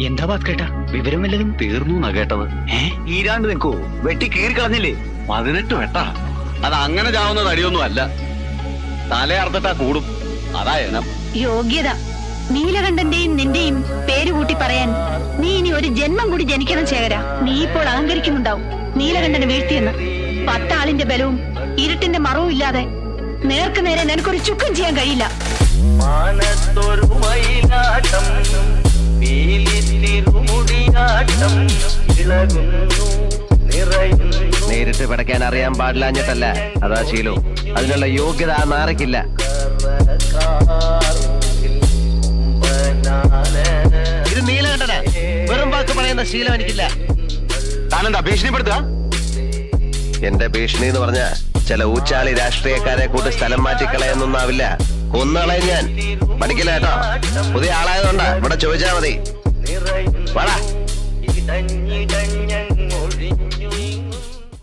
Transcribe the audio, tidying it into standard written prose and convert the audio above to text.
എന്താ ഭാസ്കരേട്ടാ, വിവരം വല്ലതും? തീർന്നു എന്നാ കേട്ടത്. ഈരാണ്ട് നിൽക്കോ? വെട്ടി കീറി കളഞ്ഞില്ലേ? 18 വെട്ടാ. അത് അങ്ങനെ ചാവുന്ന തടിയൊന്നും അല്ല. തലയർത്തിട്ടാ കൂടും. അതാ എനം. യോഗ്യത. നീലകണ്ഠന്റെയും നിന്റെയും പേര് കൂട്ടി പറയാൻ നീ ഇനി ഒരു ജന്മം കൂടി ജനിക്കണം ശേഖര. നീ ഇപ്പോൾ അഹങ്കരിക്കുന്നുണ്ടാവും നീലകണ്ഠനെ വീഴ്ത്തിയെന്ന്. 10 ആളിന്റെ ബലവും ഇരുട്ടിന്റെ മറവും ഇല്ലാതെ നേർക്ക് നേരെ നിനക്കൊരു ചുക്കം ചെയ്യാൻ കഴിയില്ല. നേരിട്ട് പിടയ്ക്കാൻ അറിയാൻ പാടില്ലാഞ്ഞിട്ടല്ല, അതാ ശീലോ. അതിനുള്ള യോഗ്യത ആ നാറയ്ക്കില്ല. ഇത് നീലകണ്ഠന വെറും വാക്ക് പറയുന്ന ശീലം എനിക്കില്ല. താനെന്താ ഭീഷണിപ്പെടുത്തുക? എന്റെ ഭീഷണി എന്ന് പറഞ്ഞ ചില ഊച്ചാളി രാഷ്ട്രീയക്കാരെ കൂട്ടി സ്ഥലം മാറ്റിക്കളയെന്നൊന്നാവില്ല. കൊന്നുകളയും ഞാൻ. പഠിക്കില്ല കേട്ടോ. പുതിയ ആളായതുകൊണ്ടാ. ഇവിടെ ചോദിച്ചാ മതി. വാടാ.